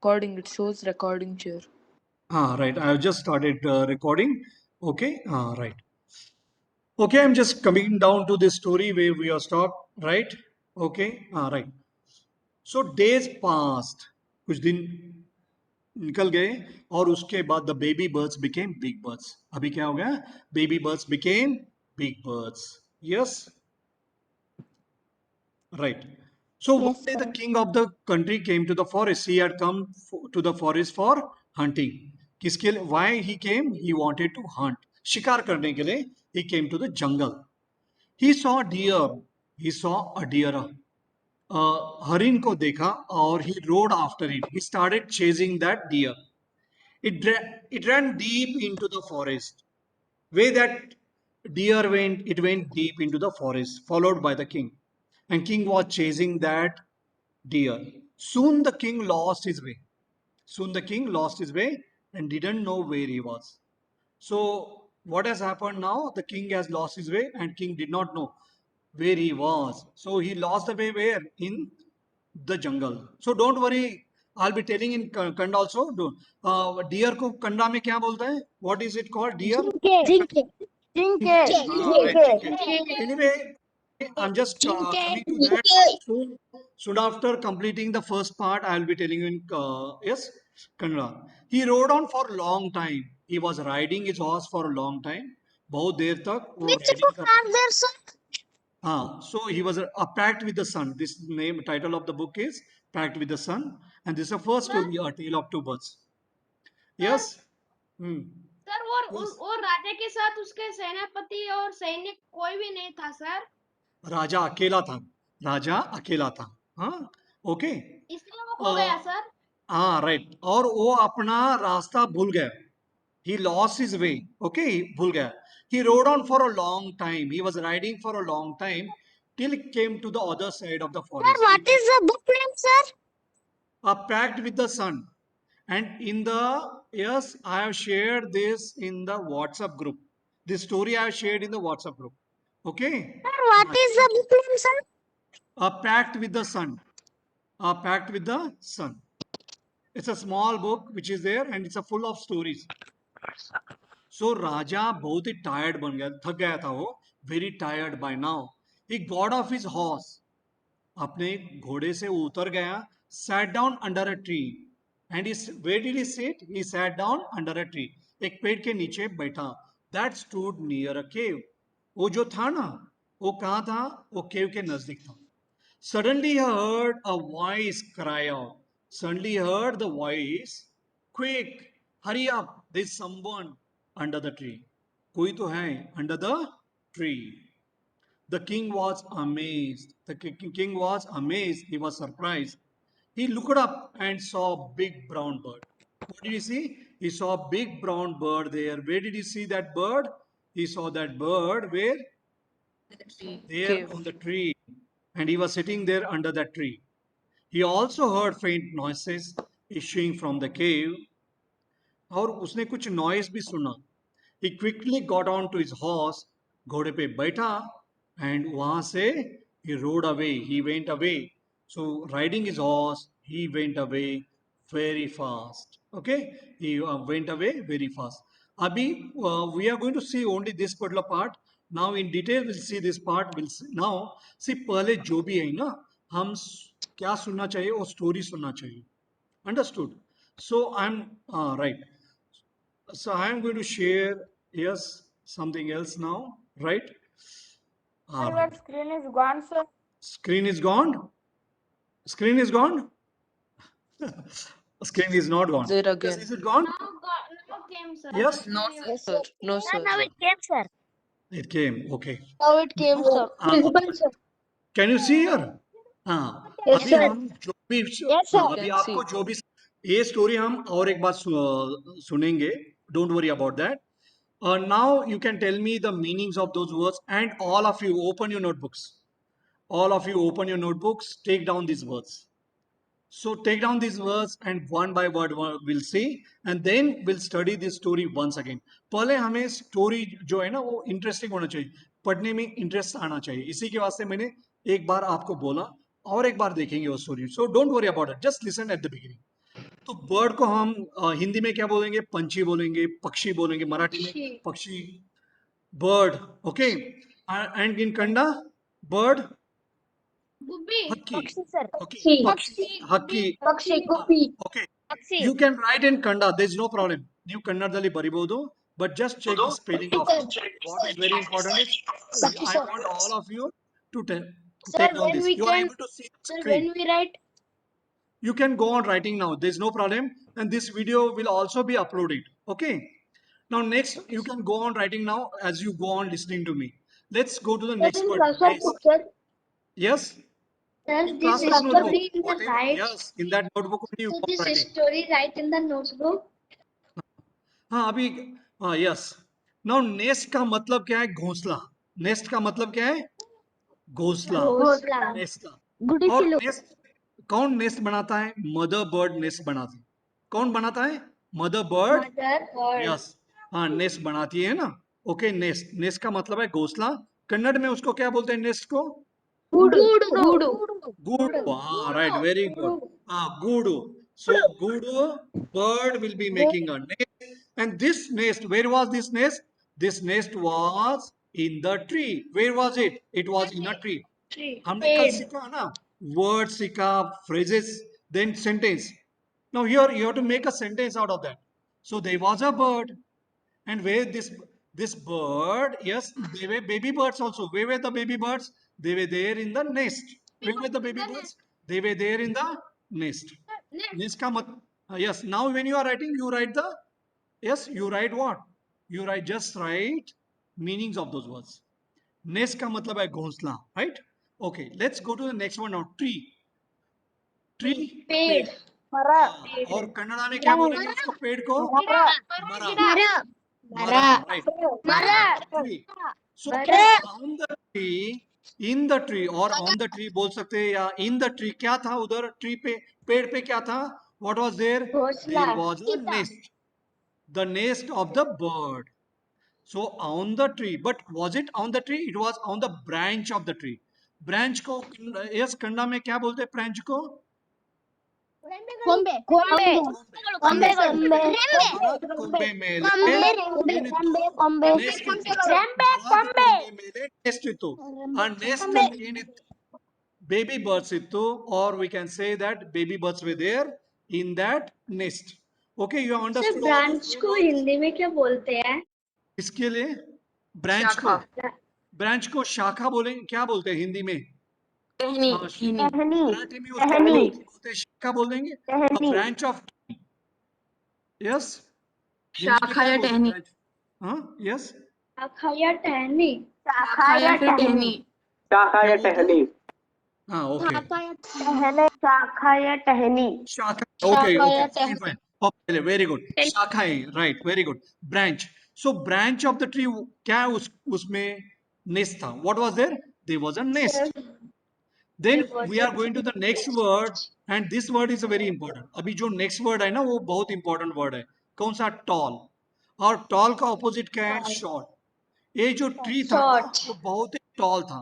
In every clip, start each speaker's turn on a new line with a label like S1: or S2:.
S1: Recording, it shows recording chair.
S2: Right. I have just started recording. Okay. Right. Okay. I'm just coming down to this story where we are stopped. Right. Okay. Right. So days passed. कुछ दिन निकल गए और उसके बाद the baby birds became big birds. अभी क्या हो गया? Baby birds became big birds. Yes. Right. So one
S3: Yes,
S2: day the
S3: sir.
S2: king of the country came to the forest. He had come to the forest for hunting. किसके लिए? Why he came? He wanted to hunt. शिकार करने के लिए he came to the jungle. He saw deer. He saw a deer. हरिन को देखा और he rode after it. He started chasing that deer. It ran deep into the forest. Way that deer went, it went deep into the forest, followed by the king. And king was chasing that deer. Soon the king lost his way. Soon the king lost his way and didn't know where he was. So what has happened now? The king has lost his way and king did not know where he was. So he lost the way where? In the jungle. So don't worry. I'll be telling in Kanda also. Deer को कन्नड़ा में क्या बोलता है? What is it called? Deer?
S3: जिंके जिंके
S2: Right, okay. Anyway, I'm just coming to that. Soon after completing the first part, I will be telling you in yes, Kannada. He rode on for a long time. He was riding his horse for a long time. बहुत देर तक वो
S3: Which
S2: riding
S3: book
S2: कर
S3: are there, sir?
S2: हाँ, so he was a pact with the sun. This name title of the book is Pact with the Sun, and this is the first story, A Tale of Two Birds. Yes. Hmm.
S4: Sir
S2: Yes.
S4: और राजा के साथ उसके सेनापति और सैनिक कोई भी नहीं था सर,
S2: राजा अकेला था. राजा अकेला था. हाँ. ओके.
S4: इसलिए वो खो गया सर।
S2: हाँ, राइट. और वो अपना रास्ता भूल गया. He lost his way. Okay, भूल गया. He rode on for a long time. He was riding for a long time till he came to the other side of the
S3: Sir,
S2: forest.
S3: what is the book name, sir?
S2: A pact with the sun. And in the yes, I have shared this in the WhatsApp group. This story I have shared in the WhatsApp group. Okay.
S3: Sir, what is the book name, sir?
S2: A pact with the sun. A pact with the sun. It's a small book which is there and it's a full of stories. So राजा बहुत ही tired बन गया, थक गया था वो, very tired by now. He got off his horse. अपने घोड़े से वो उतर गया, sat down under a tree. And where did he sit? He sat down under a tree. एक पेड़ के नीचे बैठा. That stood near a cave. वो जो था ना, वो कहाँ था? वो cave के नजदीक था. Suddenly he heard a voice cry out. Suddenly he heard the voice, quick, hurry up, there's someone under the tree. कोई तो है under the tree. The king was amazed. The king was amazed. He was surprised. He looked up and saw a big brown bird. What did he see? He saw a big brown bird there. Where did he see that bird? He saw that bird where? There
S1: Cave.
S2: on the tree. And he was sitting there under that tree. He also heard faint noises issuing from the cave. और उसने कुछ noise भी सुना. He quickly got on to his horse. घोड़े पे बैठा and वहां से he rode away. He went away. So riding his horse, he went away very fast. Okay, he went away very fast. Abhi, we are going to see only this particular part. Now in detail we'll see this part. We'll see. Now see पहले जो भी है ना, हम क्या सुनना चाहिए? वो story सुनना चाहिए. Understood? So I'm right. So I'm going to share yes something else now, right?
S3: Sir,
S2: Right.
S3: your screen is gone, sir.
S2: Screen is gone. Screen is gone. Screen is not gone.
S1: There
S2: Yes,
S1: again.
S2: is it gone?
S4: now came sir।
S2: Yes,
S1: No,
S3: Yes,
S1: sir. No,
S3: Sir,
S1: sir.
S3: now it came, sir.
S2: it came. Okay.
S3: Now it came,
S2: Now,
S3: sir. Sir.
S2: can you see here? हाँ.
S3: Yes,
S2: अभी
S3: sir.
S2: हम जो भी
S3: Yes, sir.
S2: अभी
S1: Can
S2: आपको
S1: see.
S2: जो भी ये स्टोरी हम और एक बार सुनेंगे. Don't worry about that. Now you can tell me the meanings of those words, and all of you open your notebooks. All of you open your notebooks, take down these words. So take down these words and one by word we'll see, and then we'll study this story once again. पहले हमें story जो है ना वो interesting होना चाहिए, पढ़ने में इंटरेस्ट आना चाहिए. इसी के वास्ते मैंने एक बार आपको बोला और एक बार देखेंगे वो story. So don't worry about it. Just listen at the beginning. तो बर्ड को हम हिंदी में क्या बोलेंगे? पंछी बोलेंगे, पक्षी बोलेंगे, मराठी में पक्षी, bird. Okay. And in Kannada bird
S4: Gubbi
S2: hockey.
S3: Pakshi, sir.
S2: Okay,
S3: Pakshi.
S2: ಹಕ್ಕಿ.
S3: Pakshi, guppy.
S2: Okay,
S3: Pakshi.
S2: you can write in Kannada. There is no problem. ನೀವು ಕನ್ನಡದಲ್ಲಿ ಬರಿಬಹುದು, but just check the spelling of it. What is very important is I want all of you to
S3: Sir,
S2: take down
S3: when
S2: this.
S3: we
S2: You are
S3: can-
S2: able to see the
S3: Sir,
S2: screen.
S3: when we write,
S2: You can go on writing now. There is no problem, and this video will also be uploaded. Okay. Now next, you can go on writing now as you go on listening to me. Let's go to the next
S3: in
S2: word.
S3: class of
S2: Yes.
S3: book, sir.
S2: Yes.
S3: Sir,
S2: In
S3: this
S2: class of notebook.
S3: story in the
S2: Whatever.
S3: right.
S2: Yes. In that notebook only you
S3: So
S2: go on
S3: this
S2: writing.
S3: story write in the notebook.
S2: हाँ अभी. हाँ yes. Now nest का मतलब क्या है? घोंसला. Nest का मतलब क्या है? घोंसला.
S3: Ghosla.
S2: नेस्ट.
S3: Goody
S2: और
S3: pillow.
S2: नेस्ट कौन नेस्ट बनाता है? मदर बर्ड नेस्ट बनाती है. कौन बनाता है? Mother bird.
S3: Mother bird.
S2: Yes. हाँ नेस्ट बनाती है ना. ओके. नेस्ट. नेस्ट का मतलब है घोंसला. कन्नड़ में उसको क्या बोलते हैं? नेस्ट को
S3: Gudu. Gudu.
S2: गूडू. हाँ राइट. Very good. हाँ गूडू. So Gudu bird will be making a nest, and this nest, where was this nest? This nest was in the tree. Where was it? It was in a tree.
S3: Tree.
S2: हमने कल सीखा ना, word सीखा, phrases, then sentence. Now here you have to make a sentence out of that. So there was a bird, and where this bird, yes, they were baby birds also. Where were the baby birds? They were there in the nest. Where were the baby birds? They were there in the nest. Nest का मत. Yes. Now when you are writing, you write the. Yes, you write what? You write just write meanings of those words. Nest का मतलब है घोंसला, right? Okay, let's go to the next one now. Tree. Tree.
S3: पेड़.
S2: हाँ, और कन्नड़ा में क्या बोलेंगे उसको? पेड़ को
S4: गिड़ा
S2: मरा.
S4: गिड़ा
S2: Mara, right.
S3: Mara.
S2: Tree. So
S3: Mara.
S2: on the tree, in the tree or on the tree बोल सकते हैं, या in the tree क्या था उधर? ट्री पे, पेड़ पे क्या था? What was there?
S3: घोंसला.
S2: There was a nest. The nest of the bird. So on the tree, but was it on the tree? It was on the branch of the tree. Branch को yes Kannada में क्या बोलते हैं branch को?
S3: ಕೊಂಬೆ. ಕೊಂಬೆ. ಕೊಂಬೆ. ಕೊಂಬೆ.
S2: ಕೊಂಬೆ ಮೇಲೆ
S3: ಕೊಂಬೆ. ಕೊಂಬೆ.
S2: nest ಇತ್ತು.
S3: ರೆಂಬೆ. ಕೊಂಬೆ.
S2: ಕೊಂಬೆ ಮೇಲೆ nest ಇತ್ತು. ಆ nest ಅಲ್ಲಿ ಏನಿತ್ತು? Baby birds ittu, or we can say that baby birds were there in that nest. Okay, you
S3: sir
S2: understood?
S3: Branch को हिंदी में क्या बोलते हैं?
S2: इसके लिए ब्रांच को शाखा बोलेंगे. क्या बोलते हैं हिंदी में?
S1: टहनी.
S2: हाँ,
S1: टहनी.
S2: मराठी में उसको बोलते हैं शाखा बोल देंगे. Branch of. यस.
S1: शाखा या टहनी.
S2: हाँ यस.
S3: शाखा या टहनी.
S1: शाखा या फिर टहनी.
S5: शाखा या टहनी.
S2: हाँ ओके.
S3: शाखा या टहनी.
S2: शाखा. Okay. Fine. Okay, very good. शाखा है, right? Very good. Branch. So branch of the tree क्या है उसमें nest था. What was there? There was a nest. Then we are going to the next word, and this word is very important. अभी जो next word है ना वो बहुत important word है. कौन सा? Tall. और tall का opposite क्या है? Short. ये जो tree था ना, वो बहुत ही tall था.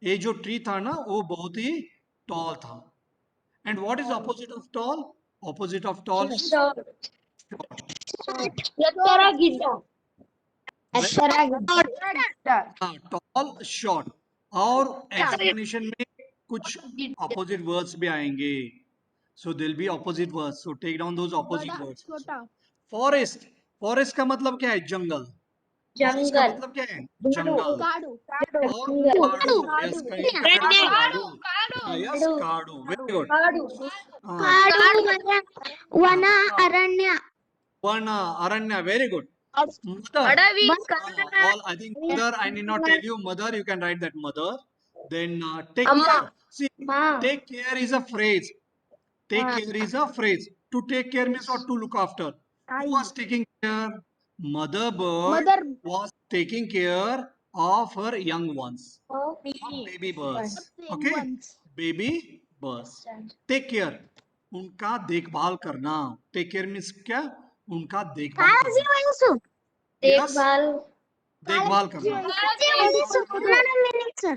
S2: ये जो tree था ना वो बहुत ही tall था. And what is opposite of tall? Opposite of tall is short.
S3: ಎತ್ತರ ಗಿಡ್ಡ. ಎತ್ತರ ಗಿಡ್ಡ.
S2: हाँ, tall, short. और explanation में कुछ opposite words भी आएंगे. So there'll be opposite words. So take down those opposite words. Forest. Forest का मतलब क्या है? जंगल. Forest का
S3: जंगल.
S2: मतलब क्या है? जंगल. और काडू. Yes, correct. काडू. Yes, काडू. Very good.
S3: ವನ ಅರಣ್ಯ.
S2: One aranya. Very good. Mother.
S3: Adavi.
S2: All I think mother. I need not tell you mother. You can write that mother. Then take
S3: Amma.
S2: care. See,
S3: Ma.
S2: take care is a phrase. Take care is a phrase. To take care means what? To look after. Who was taking care? Mother bird was taking care of her young ones. Baby birds. Okay? Baby birds. Take care. उनका देखभाल करना. Take care means क्या? उनका देखभाल करना.
S3: देखभाल.
S2: देखभाल करना.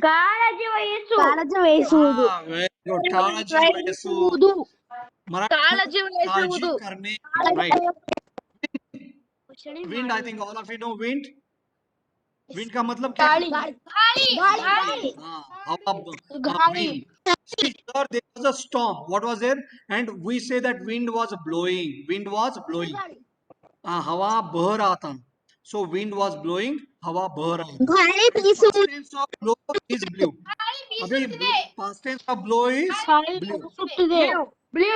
S3: ಕಾಳಜಿ ವಹಿಸುವುದು.
S2: Ah, very good. ಕಾಳಜಿ ವಹಿಸುವುದು. मराठी
S1: काळजी
S2: काळजी करणे. Right. Wind, I think all of you know wind. Wind का मतलब क्या है?
S4: गाड़ी
S2: हवा, wind. See, sir, there was a storm. What was there? And we say that wind was blowing. Wind was blowing. हवा बह रहा था. So wind was blowing. हवा बह रहा था. Past tense of blow is blew. अभी past tense of blow is blew.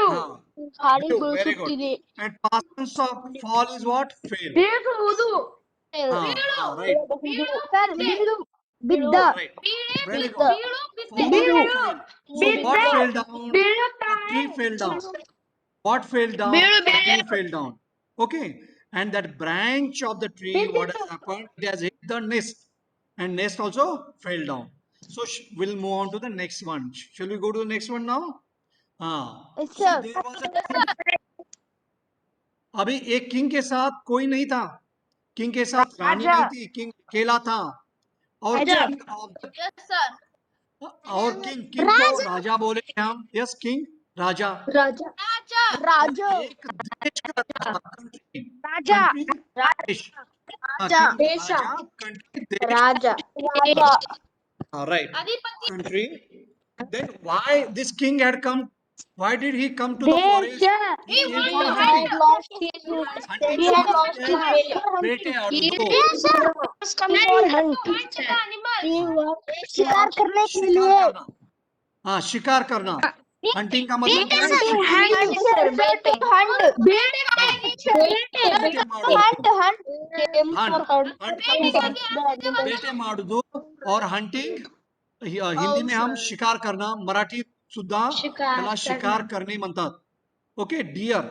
S2: हाँ, blew. Very good. And past tense of fall is what? Fell. Right.
S3: बिद्दा
S2: Right. Very good. Fall and fell. So what fell down? A tree fell down. What fell down? A tree fell down. Okay. And that branch of the tree, what has happened? It has hit the nest. And nest also fell down. So we'll move on to the next one. Shall we go to the next one now? See, there was a अभी एक king के साथ कोई नहीं था. King के साथ रानी नहीं थी. किंग अकेला था. और
S4: यस सर
S2: और किंग को राजा बोले हम. यस, किंग राजा.
S4: राजा
S2: एक देश का कंट्री.
S3: राजा
S2: देश. राजा कंट्री देश.
S3: राजा
S2: Right.
S4: अधिपति
S2: Country. Then why this king had come? Why did he come to the forest? He came for hunting. Hunting बेटे और
S4: एनिमल
S3: शिकार करने के
S2: शिकार
S3: लिए
S2: करना. हाँ, शिकार करना. हंटिंग का मतलब क्या है? बेटे माडुದು और हंटिंग हिंदी में हम शिकार करना. मराठी सुद्धा त्याला शिकार करणे म्हणतात. ओके. डियर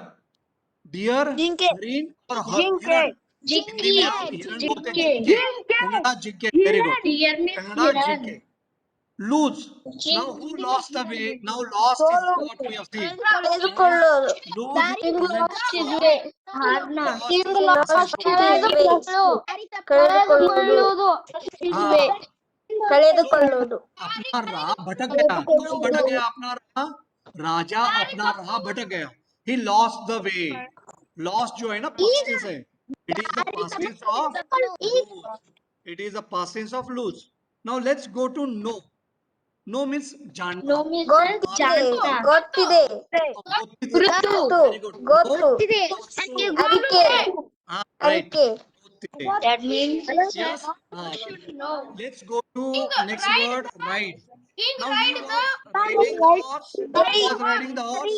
S2: हरिण और हिरण. हिंदी में हम हिरण बोलते हैं. कन्नड़ा जिंके. Very good. कन्नड़ा जिंके. Lose. Now who lost the way? Now lost is what we have seen.
S3: ಕಳೆದುಕೊಳ್ಳೋದು ಕಳೆದುಕೊಳ್ಳುವುದು ಕಳೆದುಕೊಳ್ಳುವುದು
S2: अपना राह भटक गया. कौन भटक गया? अपना राह. राजा अपना राह भटक गया. He lost the way. Lost जो है ना past tense है. It is the past tense of lose. It is the past tense of lose. Now let's go to know. Know means जानना.
S3: ಗೊತ್ತಿದೆ
S2: Very good.
S3: ಗೊತ್ತಿದೆ ಅದಕ್ಕೆ
S2: Right.
S3: ಅದಕ್ಕೆ
S2: That means yes. Let's go to next word. Ride.
S4: King
S2: Now
S4: ride
S2: he
S4: the
S2: was riding the horse. Who was riding the horse?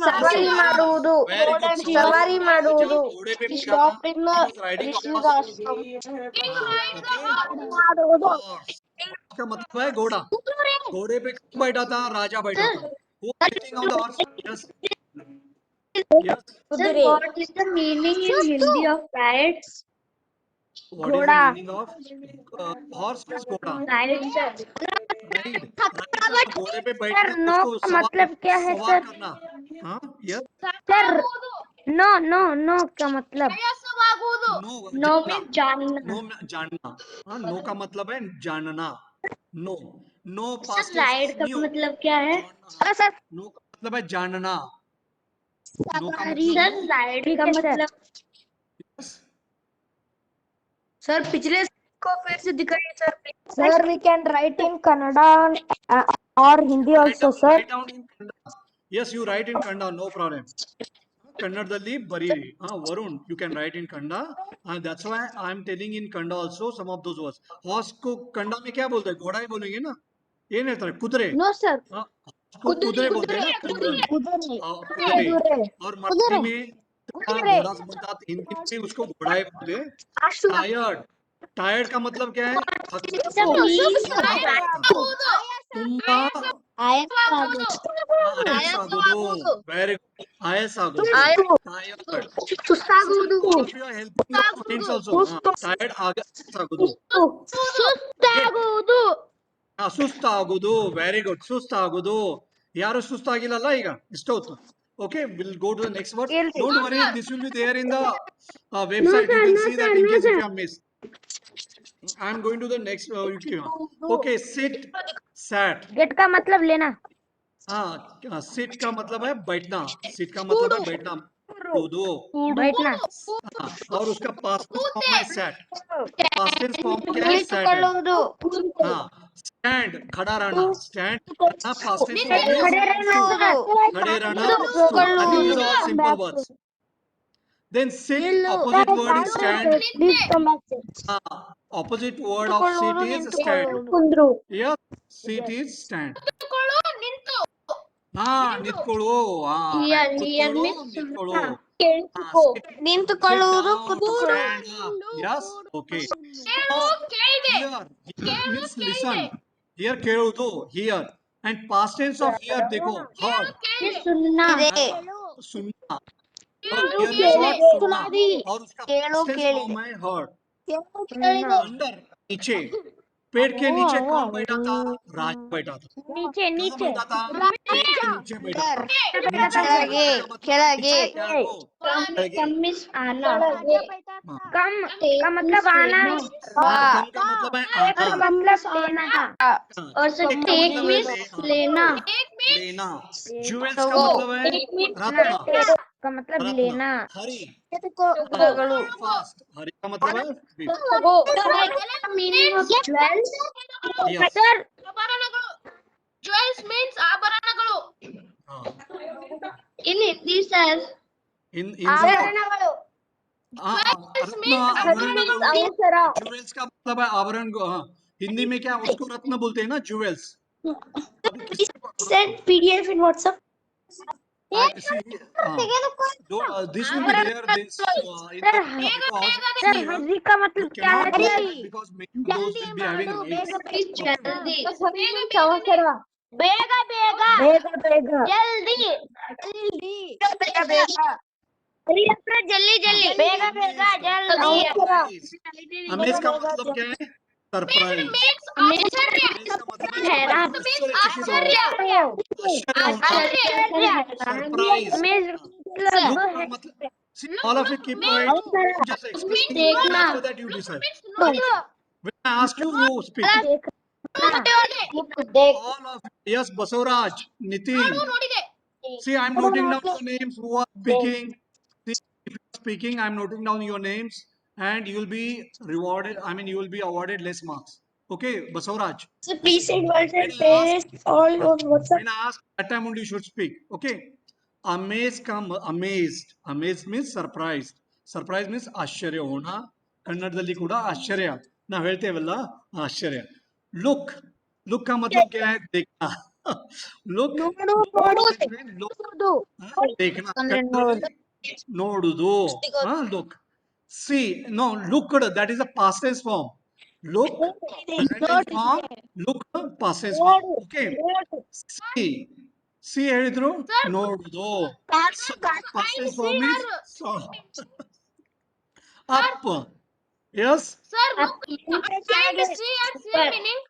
S3: ಸವಾರಿ ಮಾಡುವುದು
S2: Very good.
S3: ಸವಾರಿ ಮಾಡುವುದು
S2: घोड़े पे बैठा था. He was riding a horse.
S4: king ride the
S2: Horse. इसका मतलब है घोड़ा. घोड़े पे कौन बैठा था? राजा बैठा था. Who was sitting on the horse? Yes. Yes.
S3: ಕುದುರೆ
S6: What is the meaning in Hindi of ride?
S2: What is the meaning of horse means घोड़ा?
S6: Ride, sir.
S2: Ride. Ride घोड़े पे बैठना. उसको
S3: मतलब क्या है
S2: सवार
S3: सर?
S2: करना. हाँ. Yes.
S3: Sir no no no का मतलब
S4: ಪ್ರಯಾಸವಾಗುವುದು
S2: No.
S6: No
S2: जानना.
S6: means जानना.
S2: नो जानना. हाँ. नो का मतलब है जानना. No. No past
S6: Sir, ride
S2: tense
S6: का
S2: new.
S6: मतलब क्या है?
S3: सर
S2: नो का मतलब है जानना. नो का
S6: Sir,
S2: मतलब
S6: ride का मतलब
S3: सर पिछले को फिर से दिखाइए sir. Sir we can write in Kannada और Hindi also sir.
S2: write down in Kannada. Yes, you write in Kannada, no problem. ಕನ್ನಡದಲ್ಲಿ ಬರೀರಿ. Varun, you can write in Kannada. That's why I am telling in Kannada also some of those words. Horse को कन्नड़ा में क्या बोलते हैं? घोड़ा ही बोलेंगे ना. ಏನ್ ಹೇಳ್ತಾರೆ? ಕುದುರೆ.
S3: नो सर
S2: कुದುरे बोलते हैं ना कन्नड़ा में.
S3: कुದುरे
S2: कुದುरे. और मराठी में घोड़ा बोलता है. हिंदी में उसको घोड़ा ही बोलते हैं. टायर्ड. टायर्ड का मतलब क्या है? ತುಂಬಾ ಆಯಾಸಾಗುವುದು. Very good. ಆಯಾಸಾಗುವುದು. ಟಯರ್ಡ್.
S3: ಸುಸ್ತಾಗುವುದು
S2: ಸ್ಟೂಡೆಂಟ್ಸ್ ಆಲ್ಸೋ. ಟಯರ್ಡ್ ಆಗುವುದು.
S3: ಸುಸ್ತಾಗುವುದು
S2: ಸುಸ್ತಾಗುವುದು. Very good. ಸುಸ್ತಾಗುವುದು. ಯಾರು ಸುಸ್ತಾಗಿಲ್ಲಲ್ಲ ಈಗ ಇಷ್ಟೊತ್ತು. Okay, we'll go to the next word. Don't worry, this will be there in the website. You can see that in case if you have missed. I'm going to the next. Okay, sit, sat.
S3: Get का मतलब लेना.
S2: हाँ, sit का मतलब है बैठना, sit का मतलब है बैठना, कूदो।
S3: बैठना
S2: हाँ, और उसका past tense form है sat, past tense form क्या है sat है। हाँ, stand खड़ा रहना, stand रहना past tense form is
S3: खड़े रहना
S2: stood,
S3: सर
S2: खड़े रहना stood. I think these are all simple words. Then sit, opposite word is stand. Opposite word of sit is stand. Yes, sit is stand. ನಿಂತ್ಕೊಳ್ಳು.
S6: Here,
S2: Right.
S6: here
S2: ಕೂತ್ಕೊಳ್ಳು,
S6: means
S2: ನಿಂತ್ಕೊಳ್ಳು. Sit
S3: ನಿಂತುಕೊಳ್ಳುವುದು
S2: down,
S3: ಕುತ್ಕೊಳ್ಳುವುದು
S2: stand up. Yes, okay. Now, here means listen. Here ಕೇಳುವುದು, here. And past tense of here देखो, heard.
S6: means सुनना
S2: सुनना. Here means what? सुनना. और उसका past tense form है heard. अंदर, नीचे. पेड़ के नीचे कौन बैठा था? राजा बैठा था.
S3: नीचे
S2: कहाँ
S3: नीचे
S2: बैठा था? पेड़ के नीचे बैठा था. नीचे
S3: ಕೆಳಗೆ ಕೆಳಗೆ
S2: क्या को?
S6: कम means आना
S2: हाँ.
S3: कम का मतलब आना है
S2: कम का मतलब है आना.
S3: का मतलब लेना
S2: हाँ.
S6: और सर
S2: टेक का
S6: टेक
S2: मतलब है
S6: means लेना
S2: लेना. ज्वेल्स का मतलब है रत्न.
S3: का मतलब
S2: रत्न.
S3: लेना
S2: हरी.
S3: ತಗೊಳ್ಳು.
S2: फास्ट. हरी का मतलब है speed.
S6: meaning of jewels
S2: Yes.
S4: ಆಭರಣಗಳು jewels means ಆಭರಣಗಳು.
S2: हाँ.
S6: in Hindi sir
S2: in
S3: ಆಭರಣಗಳು
S2: रत्न आभरणಗಳು. ज्वेल्स का मतलब है आभरण. हाँ. हिंदी में क्या उसको रत्न बोलते हैं ना, jewels.
S6: send PDF in WhatsApp
S2: See, this will be there. This in the because
S3: sir
S2: here
S3: हरी का
S2: you
S3: मतलब क्या
S2: cannot do
S3: है
S2: that because many of those will be having rights.
S6: जल्दी
S3: ಬೇಗ ಬೇಗ ಬೇಗ ಬೇಗ ಜಲ್ದಿ ಜಲ್ದಿ ಬೇಗ ಬೇಗ ಜಲ್ದಿ ಜಲ್ದಿ ಬೇಗ ಬೇಗ ಜಲ್ದಿ
S2: Surprise. Amaze का मतलब क्या है? सरप्राइज. Amaze का मतलब है आश्चर्यचकित होना. आश्चर्य होना. सरप्राइज. का मतलब. See, all of you keep quiet. I'm just explaining. And after that you decide. When I ask you, you speak. All of you. Yes, Basavaraj, Nitin. See, I'm noting down your names who are speaking. See, if you are speaking, I'm noting down your names, and you will be rewarded. I mean, you will be awarded less marks. Okay, Basavaraj.
S6: so please send words
S2: When
S6: and
S2: I ask,
S6: parents all on WhatsApp
S2: when I ask, that time only you should speak. Okay. Amazed come amazed. Amazed means surprised. Surprise means ಆಶ್ಚರ್ಯ ಹೋಣ. ಕನ್ನಡದಲ್ಲಿ ಕೂಡ ಆಶ್ಚರ್ಯ ನಾವು ಹೇಳ್ತೇವಲ್ಲ, ಆಶ್ಚರ್ಯ. Look. Look का मतलब क्या है? देखना. Look.
S3: ನೋಡು
S2: देखना. ನೋಡುದು. Look. See. No, looked. That is a past tense form. Look. Present tense form. Look. Past tense form. Okay. See. See ಹೇಳಿದ್ರು ನೋಡುದು. Past tense form is saw. Up. Yes.
S4: Sir, look and see are same meaning.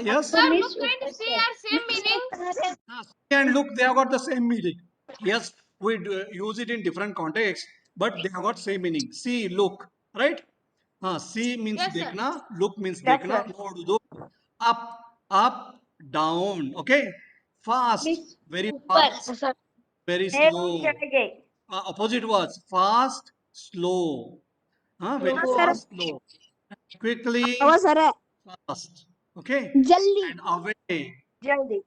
S2: Yes.
S4: Sir, look and see are same meaning.
S2: See and look, they have got the same meaning. Yes, we use it in different contexts, but they have got same meaning. See, look, right? See means
S4: Yes, sir.
S2: देखना, look means देखना, ನೋಡುದು. Up, up, down. Okay, fast, very fast, very slow. Opposite words, fast, slow. Very fast, slow. Quickly, fast. Okay,
S3: ಜಲ್ದಿ
S2: and away.
S3: ಜಲ್ದಿ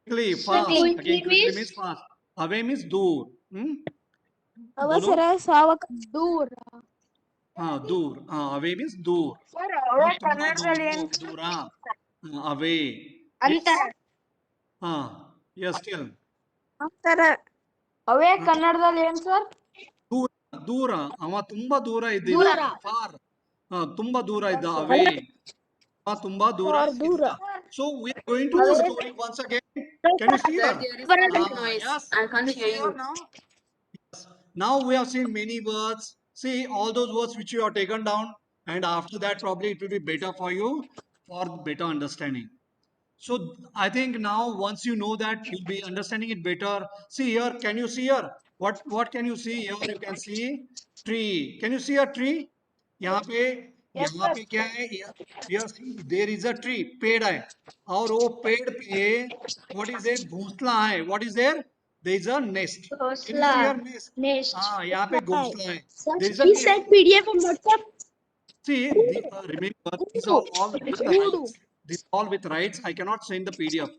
S2: Quickly, fast.
S6: quickly
S2: Again, quickly
S6: means-
S2: means fast. Away means दूर.
S3: ಅವಸರ ಸಾವಕ ದೂರ
S2: दूर. Away means दूर.
S3: Sir ಅವೇ
S2: ತುಂಬಾ
S3: ಕನ್ನಡದಲ್ಲಿ
S2: ದೂರ,
S3: ಏನು
S2: दूर. Away.
S3: ಅಂತರ
S2: Yes, still.
S3: ಅಂತರ ಅವೇ ಕನ್ನಡದಲ್ಲಿ ಏನು ಸರ್
S2: दूर. दूर. ಅವ ತುಂಬಾ ದೂರ ಇದ್ದಿದ್ದ. Far. ತುಂಬಾ ದೂರ ಇದ್ದ. Away. ಅವ ತುಂಬಾ ದೂರ ಇದ್ದ. So we are going to the story once again. Can you see her?
S1: There is static noise.
S2: Yes.
S1: I can't hear you.
S2: Now. Now we have seen many words. See all those words which you have taken down, and after that probably it will be better for you for better understanding. So I think now once you know that, you'll be understanding it better. See here, can you see here? What can you see here? You can see tree. Can you see a tree? यहाँ पे
S3: Yes,
S2: यहाँ
S3: sir.
S2: पे क्या है? Yes, there is a tree, पेड़ है, और वो पेड़ पे व्हाट इज देयर? घोंसला है. What is there? There is a nest. Can you see
S6: Ghosla.
S2: Your nest?
S6: Nest.
S2: हाँ, यहाँ पे घोंसला है.
S6: Sir,
S2: there is a
S6: please
S2: nest.
S6: send PDF in WhatsApp.
S2: See, remember, these are all with the rights. These all with rights. I cannot send the PDF.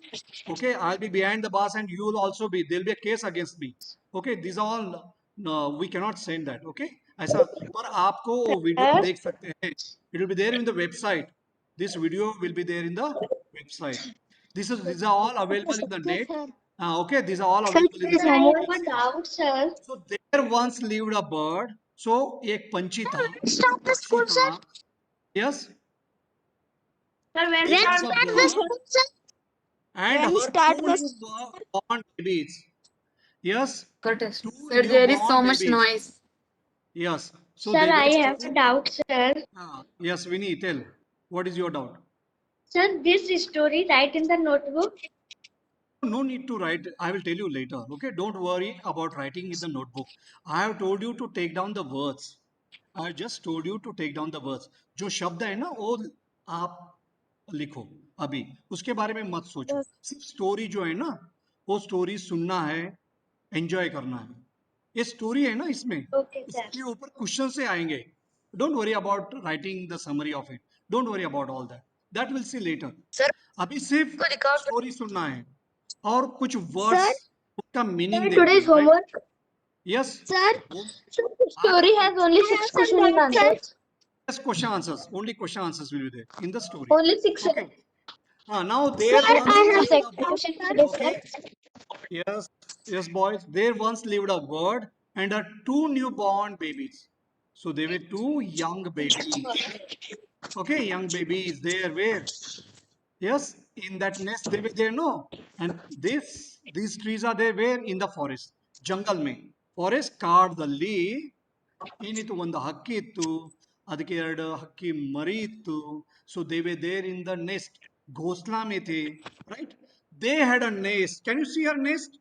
S2: Okay, I'll be behind the bars and you will also be. There'll be a case against me. Okay, these are all. No, we cannot send that. Okay, ऐसा. पर आपको वो video देख सकते हैं. It will be there in the website. This video will be there in the website. These are all available in the net. Okay, these are all
S6: Sir,
S2: available in the
S6: sir, I
S2: net.
S6: have a doubt, sir.
S2: So there once lived a bird. So एक पंछी था.
S6: Stop the school,
S2: पक्षी
S6: sir.
S2: था. Yes.
S6: Sir, when
S2: There
S6: start
S2: is a
S6: the
S2: bird
S6: school, sir?
S2: and
S6: When
S2: her
S6: start
S2: two
S6: the
S2: newborn babies. Yes.
S1: Curtis.
S2: Two
S1: Sir, there is so
S2: newborn
S1: much
S2: babies.
S1: noise.
S2: Yes. So
S6: Sir,
S2: they
S6: I
S2: were
S6: have a
S2: two.
S6: doubt, sir.
S2: Yes, Vinny, tell. What is your doubt?
S6: Sir, this story write in the notebook.
S2: No need to write. I will tell you later. Okay. Don't worry about writing in the notebook. I have told you to take down the words. I just told you to take down the words. जो शब्द है ना वो आप लिखो अभी. उसके बारे में मत सोचो. सिर्फ स्टोरी जो है ना वो स्टोरी सुनना है, एंजॉय करना है. ये स्टोरी है ना इसमें.
S6: Okay, sir.
S2: इसके ऊपर क्वेश्चन से आएंगे. Don't worry about writing the summary of it. Don't worry about all that. That we'll see later.
S3: Sir,
S2: अभी सिर्फ
S3: को दिखाओ sir.
S2: स्टोरी सुनना है और कुछ वर्ड्स उसका मीनिंग
S6: Sir,
S2: देखना
S6: today's
S2: है.
S6: homework.
S2: Yes.
S6: Sir, so the story has only 6 questions and answers.
S2: Yes, question answers. Only question answers will be there in the story.
S6: Only 6.
S2: Okay. Now there
S6: Sir,
S2: once
S6: I have
S2: lived a
S6: second
S2: bird.
S6: question today,
S2: Okay.
S6: sir.
S2: Yes. Yes, boys. There once lived a bird and her two newborn babies. So they were two young babies. Okay, young babies. There were. Yes, in that nest they were there, no? And these trees are there where? In the forest. Jungle mein. Forest ಕಾಡಲ್ಲಿ ಏನಿತ್ತು, ಒಂದು ಹಕ್ಕಿ ಇತ್ತು, ಅದಕ್ಕೆ ಎರಡು ಹಕ್ಕಿ ಮರಿ ಇತ್ತು. So they were there in the nest. ಘೋಸ್ಲಾ ಮೇ ಥೆ, right? They had a nest. Can you see your nest?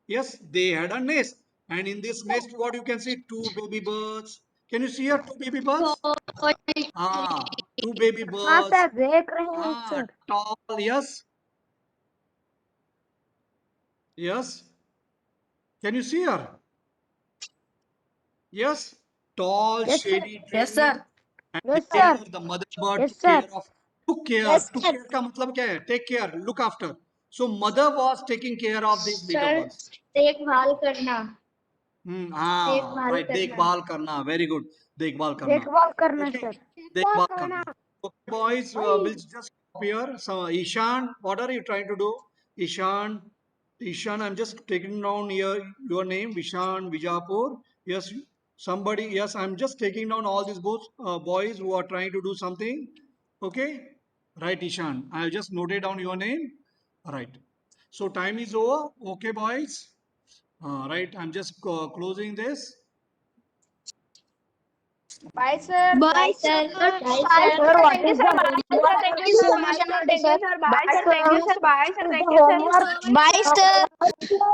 S2: Yes, they had a nest. And in this nest, what you can see? Two baby birds. Can you see here two baby birds? Two baby
S3: हाँ
S2: birds.
S3: Sir देख रहे हैं sir.
S2: Tall, yes. Yes. Can you see her? Yes. Tall,
S3: Yes, sir.
S2: shady tree.
S1: Yes, sir.
S2: And
S3: Yes,
S2: there
S3: sir.
S2: the mother bird
S3: Yes,
S2: took care
S3: sir.
S2: of. Took care.
S6: Yes,
S2: Took
S6: sir.
S2: care का मतलब क्या है? Take care. Look after. So mother was taking care of these little
S6: Sir,
S2: ones.
S6: देखभाल करना. देखभाल
S2: Right.
S6: करना.
S2: देखभाल करना. Very good. देखभाल करना.
S3: देखभाल करना
S2: Okay.
S3: सर.
S2: देखभाल करना. Okay, boys, we'll just stop here. So, Ishan, what are you trying to do? Ishan, I'm just taking down here your name, Vishan Vijapur. Yes, somebody. Yes, I'm just taking down all these boys who are trying to do something. Okay, right, Ishan. I have just noted down your name. Right. So time is over. Okay, boys. Right. I'm just closing this.
S3: Bye sir.
S6: Bye, sir. Bye,
S3: Bye
S6: sir.
S3: sir. What is the
S6: Thank you so much, sir.
S3: Bye sir. Thank you sir. Bye sir. Thank you sir.
S6: Bye, sir.